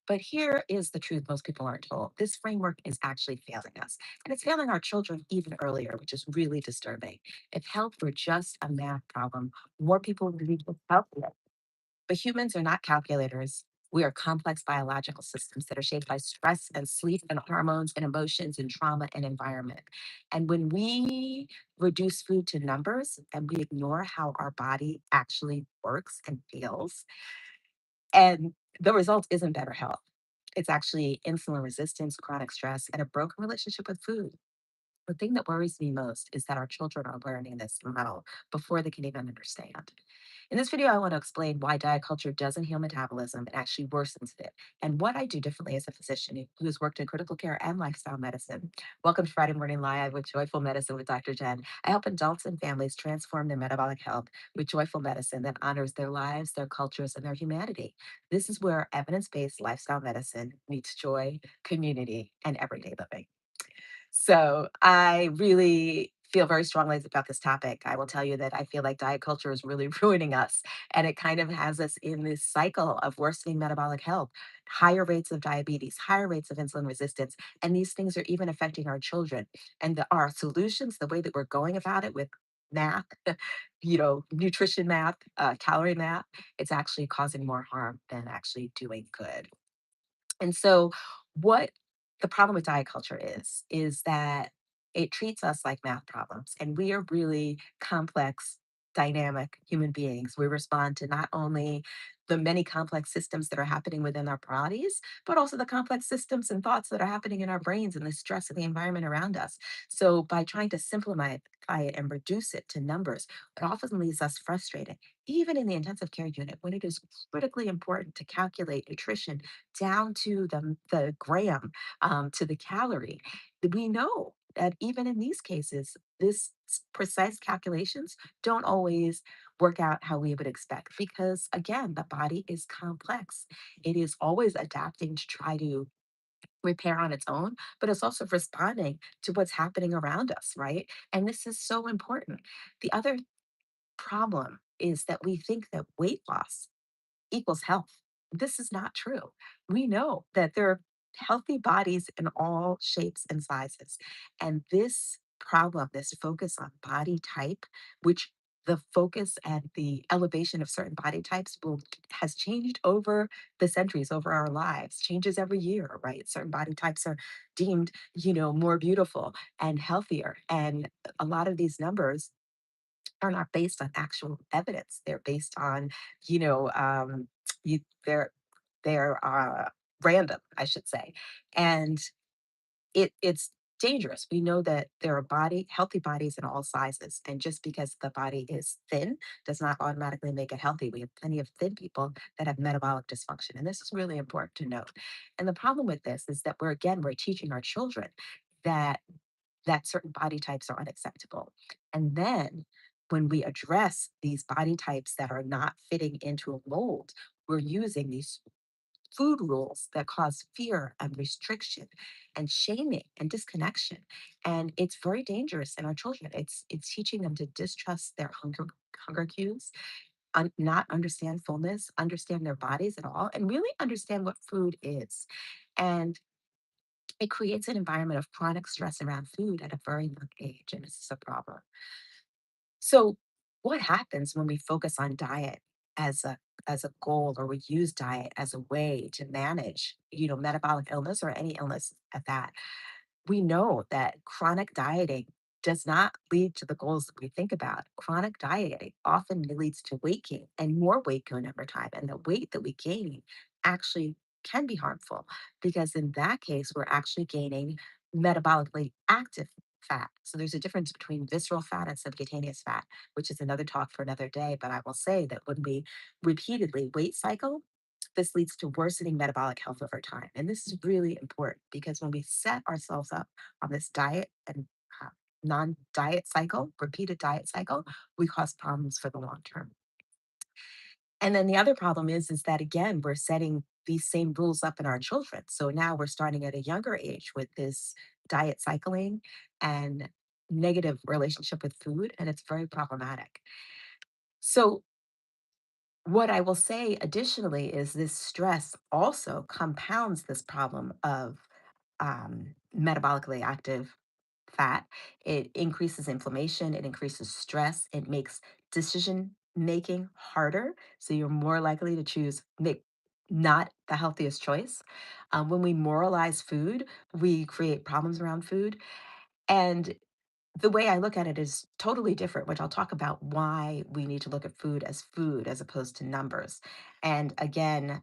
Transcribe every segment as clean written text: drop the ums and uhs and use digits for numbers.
But here is the truth most people aren't told. This framework is actually failing us. And it's failing our children even earlier, which is really disturbing. If health were just a math problem, more people would be healthier. But humans are not calculators. We are complex biological systems that are shaped by stress and sleep and hormones and emotions and trauma and environment. And when we reduce food to numbers and we ignore how our body actually works and feels, and the result isn't better health. It's actually insulin resistance, chronic stress, and a broken relationship with food. The thing that worries me most is that our children are learning this now before they can even understand. In this video, I want to explain why diet culture doesn't heal metabolism and actually worsens it, and what I do differently as a physician who has worked in critical care and lifestyle medicine. Welcome to Friday Morning Live with Joyful Medicine with Dr. Jen. I help adults and families transform their metabolic health with joyful medicine that honors their lives, their cultures, and their humanity. This is where evidence based lifestyle medicine meets joy, community, and everyday living. So I really feel very strongly about this topic. I will tell you that I feel like diet culture is really ruining us. And it kind of has us in this cycle of worsening metabolic health, higher rates of diabetes, higher rates of insulin resistance. And these things are even affecting our children. And our solutions, the way that we're going about it with math, nutrition math, calorie math, it's actually causing more harm than actually doing good. And so, what the problem with diet culture is that it treats us like math problems, and we are really complex, dynamic human beings. We respond to not only the many complex systems that are happening within our bodies, but also the complex systems and thoughts that are happening in our brains and the stress of the environment around us. So, by trying to simplify it and reduce it to numbers, it often leaves us frustrated, even in the intensive care unit, when it is critically important to calculate nutrition down to the gram, to the calorie. We know that even in these cases, this precise calculations don't always work out how we would expect because, again, the body is complex. It is always adapting to try to repair on its own, but it's also responding to what's happening around us, right? And this is so important. The other problem is that we think that weight loss equals health. This is not true. We know that there are healthy bodies in all shapes and sizes. And this problem, this focus on body type, which the focus and the elevation of certain body types has changed over the centuries, over our lives, changes every year, right? Certain body types are deemed, more beautiful and healthier. And a lot of these numbers are not based on actual evidence. They're based on, you know, you, they're random, I should say, and it's dangerous. We know that there are healthy bodies in all sizes, and just because the body is thin does not automatically make it healthy. We have plenty of thin people that have metabolic dysfunction, and this is really important to note. And the problem with this is that we're teaching our children that certain body types are unacceptable. And then when we address these body types that are not fitting into a mold, we're using these food rules that cause fear and restriction and shaming and disconnection. And it's very dangerous in our children. It's teaching them to distrust their hunger cues, not understand fullness, understand their bodies at all, and really understand what food is. And it creates an environment of chronic stress around food at a very young age, and this is a problem. So, what happens when we focus on diet as a goal, or we use diet as a way to manage, metabolic illness or any illness at that? We know that chronic dieting does not lead to the goals that we think about. Chronic dieting often leads to weight gain and more weight gain over time. And the weight that we gain actually can be harmful because in that case, we're actually gaining metabolically active fat. So there's a difference between visceral fat and subcutaneous fat, which is another talk for another day. But I will say that when we repeatedly weight cycle, this leads to worsening metabolic health over time. And this is really important because when we set ourselves up on this diet and uh, non diet cycle, repeated diet cycle, we cause problems for the long term. And then the other problem is that again, we're setting these same rules up in our children. So now we're starting at a younger age with this diet cycling and negative relationship with food, and it's very problematic. So What I will say additionally is this stress also compounds this problem of metabolically active fat. It increases inflammation, it increases stress, it makes decision making harder. So you're more likely to make not the healthiest choice. When we moralize food, we create problems around food. And the way I look at it is totally different, which I'll talk about why we need to look at food as opposed to numbers. And again,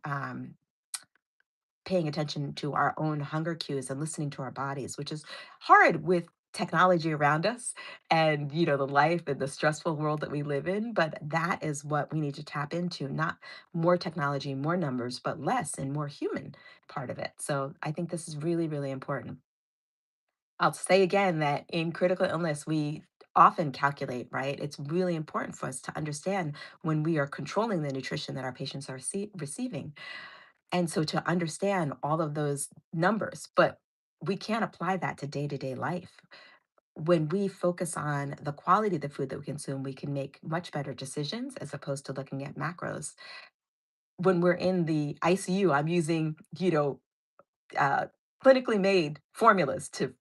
paying attention to our own hunger cues and listening to our bodies, which is hard with technology around us and the life and the stressful world that we live in, but that is what we need to tap into, not more technology, more numbers, but less and more human part of it. So I think this is really, really important. I'll say again that in critical illness, we often calculate, right? It's really important for us to understand when we are controlling the nutrition that our patients are receiving. And so to understand all of those numbers, but we can't apply that to day to day life. When we focus on the quality of the food that we consume, we can make much better decisions as opposed to looking at macros. When we're in the ICU, I'm using, uh, clinically made formulas to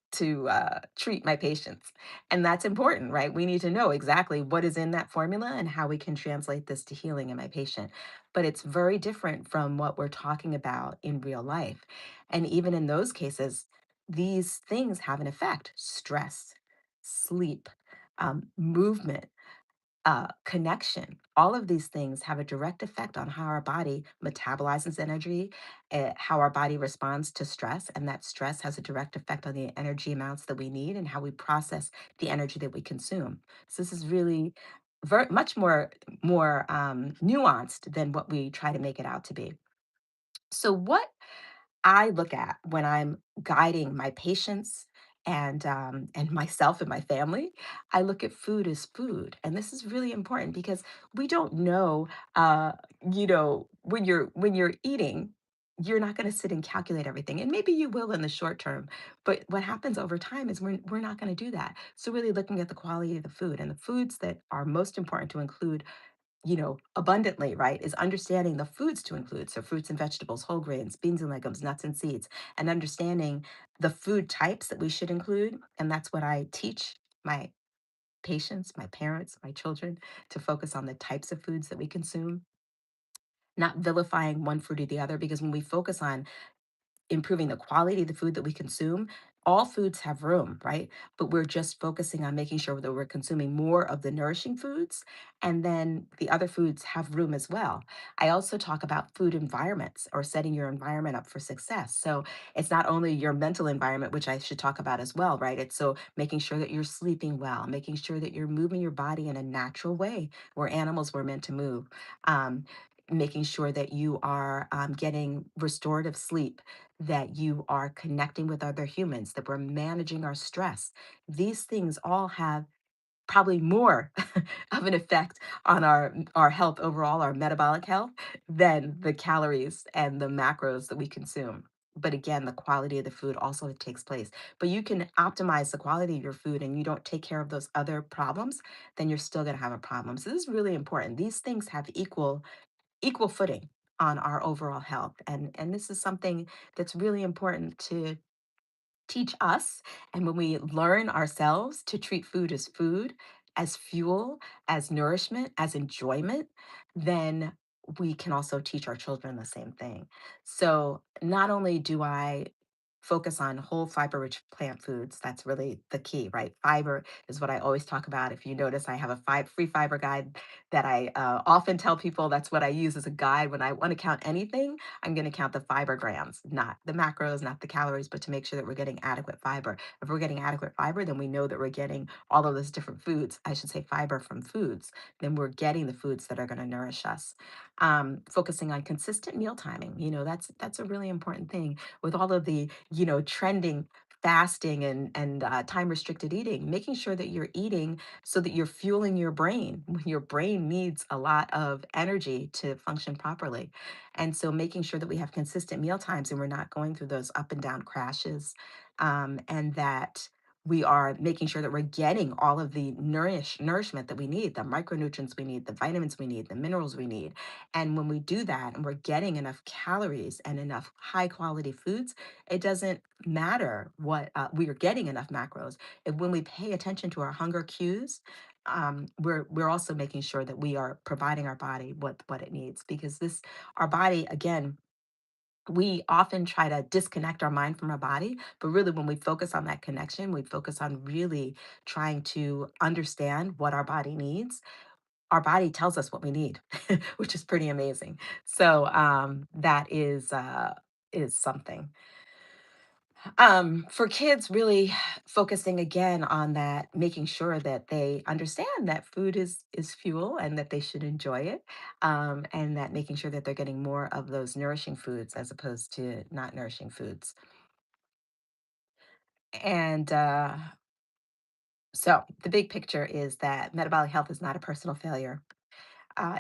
treat my patients, and that's important, right? We need to know exactly what is in that formula and how we can translate this to healing in my patient. But it's very different from what we're talking about in real life, and even in those cases, these things have an effect: stress, sleep, movement, connection. All of these things have a direct effect on how our body metabolizes energy, how our body responds to stress, and that stress has a direct effect on the energy amounts that we need and how we process the energy that we consume. So this is really very much more nuanced than what we try to make it out to be. So what I look at when I'm guiding my patients and myself and my family, I look at food as food, and this is really important because we don't know, uh, when you're eating. You're not going to sit and calculate everything, and maybe you will in the short term. But what happens over time is we're not going to do that. So really looking at the quality of the food and the foods that are most important to include abundantly, right, is understanding the foods to include. So, fruits and vegetables, whole grains, beans and legumes, nuts and seeds, and understanding the food types that we should include. And that's what I teach my patients, my parents, my children to focus on the types of foods that we consume, not vilifying one food or the other. Because when we focus on improving the quality of the food that we consume. All foods have room, right? But we're just focusing on making sure that we're consuming more of the nourishing foods, and then the other foods have room as well. I also talk about food environments or setting your environment up for success. So it's not only your mental environment, which I should talk about as well, right? It's so making sure that you're sleeping well, making sure that you're moving your body in a natural way where animals were meant to move. Um, Making sure that you are getting restorative sleep, that you are connecting with other humans, that we're managing our stress. These things all have probably more of an effect on our health overall, our metabolic health, than the calories and the macros that we consume. But again, the quality of the food also takes place. But you can optimize the quality of your food and you don't take care of those other problems, then you're still going to have a problem. So this is really important. These things have equal footing on our overall health. And this is something that's really important to teach us. And when we learn ourselves to treat food, as fuel, as nourishment, as enjoyment, then we can also teach our children the same thing. So not only do I focus on whole fiber rich plant foods, that's really the key, right? Fiber is what I always talk about. If you notice, I have a free fiber guide that I often tell people that's what I use as a guide when I want to count anything. I'm going to count the fiber grams, not the macros, not the calories, but to make sure that we're getting adequate fiber. If we're getting adequate fiber, then we know that we're getting all of those different foods. I should say fiber from foods. Then we're getting the foods that are going to nourish us. Focusing on consistent meal timing, that's a really important thing with all of the trending fasting and time restricted eating, making sure that you're eating so that you're fueling your brain. Your brain needs a lot of energy to function properly. And so making sure that we have consistent meal times and we're not going through those up and down crashes, and that we are making sure that we're getting all of the nourishment that we need, the micronutrients we need, the vitamins we need, the minerals we need. And when we do that and we're getting enough calories and enough high quality foods, it doesn't matter what we are getting enough macros. And when we pay attention to our hunger cues, we're also making sure that we are providing our body what it needs, because this our body, again, we often try to disconnect our mind from our body, but really when we focus on that connection, we focus on really trying to understand what our body needs. Our body tells us what we need, which is pretty amazing. So that is something. For kids, really focusing again on that, making sure that they understand that food is fuel and that they should enjoy it, and that making sure that they're getting more of those nourishing foods as opposed to not nourishing foods. And so the big picture is that metabolic health is not a personal failure.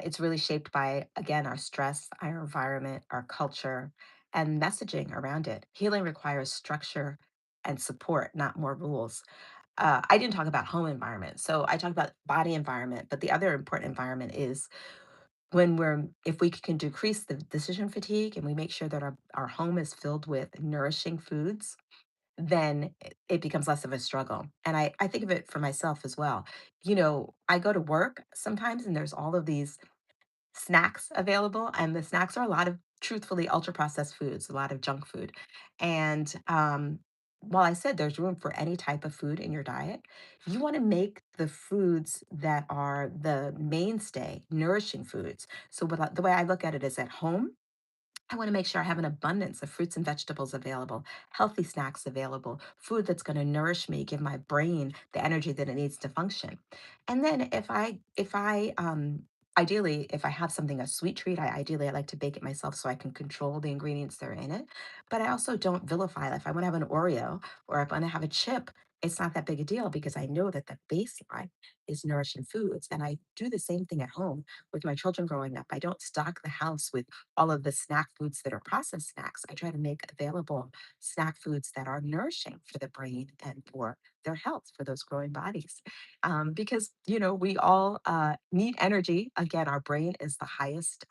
It's really shaped by, again, our stress, our environment, our culture, and messaging around it. Healing requires structure and support, not more rules. I didn't talk about home environment. So I talked about body environment, but the other important environment is when if we can decrease the decision fatigue and we make sure that our home is filled with nourishing foods, then it becomes less of a struggle. And I think of it for myself as well. I go to work sometimes and there's all of these snacks available, and the snacks are a lot of, truthfully, ultra processed foods, a lot of junk food. And while I said there's room for any type of food in your diet, you want to make the foods that are the mainstay nourishing foods. So the way I look at it is, at home I want to make sure I have an abundance of fruits and vegetables available, healthy snacks available, food that's going to nourish me, give my brain the energy that it needs to function. And then ideally, if I have something, a sweet treat, I like to bake it myself so I can control the ingredients that are in it. But I also don't vilify it. If I want to have an Oreo or if I want to have a chip, it's not that big a deal because I know that the baseline is nourishing foods. And I do the same thing at home with my children growing up. I don't stock the house with all of the snack foods that are processed snacks. I try to make available snack foods that are nourishing for the brain and for their health, for those growing bodies. Because, we all need energy. Again, our brain is the highest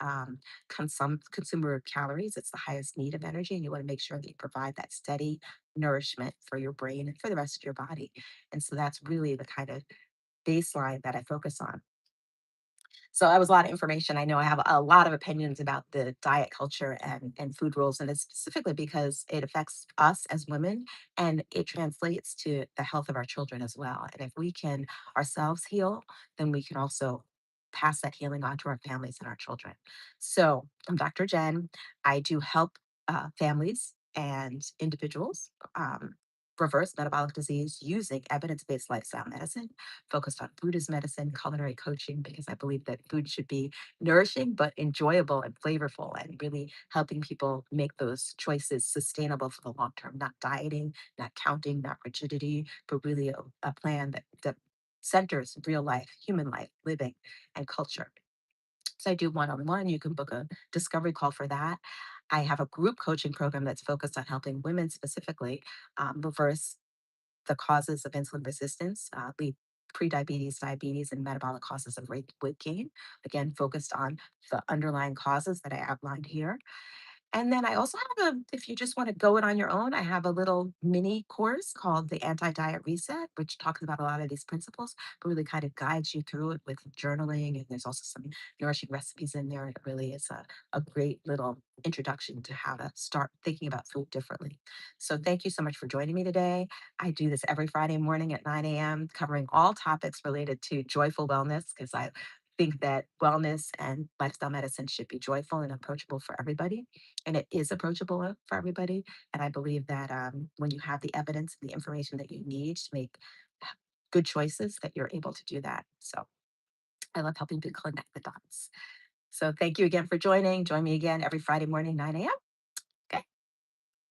consumer of calories, it's the highest need of energy. And you want to make sure that you provide that steady nourishment for your brain and for the rest of your body. And so that's really the kind of baseline that I focus on. So that was a lot of information. I know I have a lot of opinions about the diet culture and food rules, and it's specifically because it affects us as women and it translates to the health of our children as well. And if we can ourselves heal, then we can also pass that healing on to our families and our children. So I'm Dr. Jen. I do help families and individuals reverse metabolic disease using evidence-based lifestyle medicine focused on food as medicine, culinary coaching, because I believe that food should be nourishing, but enjoyable and flavorful, and really helping people make those choices sustainable for the long term, not dieting, not counting, not rigidity, but really a plan that centers real life, human life, living, and culture. So I do one on one. You can book a discovery call for that. I have a group coaching program that's focused on helping women specifically reverse the causes of insulin resistance, lead prediabetes, diabetes, and metabolic causes of weight gain. Again, focused on the underlying causes that I outlined here. And then I also have if you just want to go it on your own, I have a little mini course called the Anti Diet Reset, which talks about a lot of these principles, but really kind of guides you through it with journaling. And there's also some nourishing recipes in there. And it really is a great little introduction to how to start thinking about food differently. So thank you so much for joining me today. I do this every Friday morning at 9 a.m., covering all topics related to joyful wellness, because I think that wellness and lifestyle medicine should be joyful and approachable for everybody, and it is approachable for everybody. And I believe that when you have the evidence and the information that you need to make good choices, that you're able to do that. So I love helping people connect the dots. So thank you again for joining. Join me again every Friday morning, 9 a.m.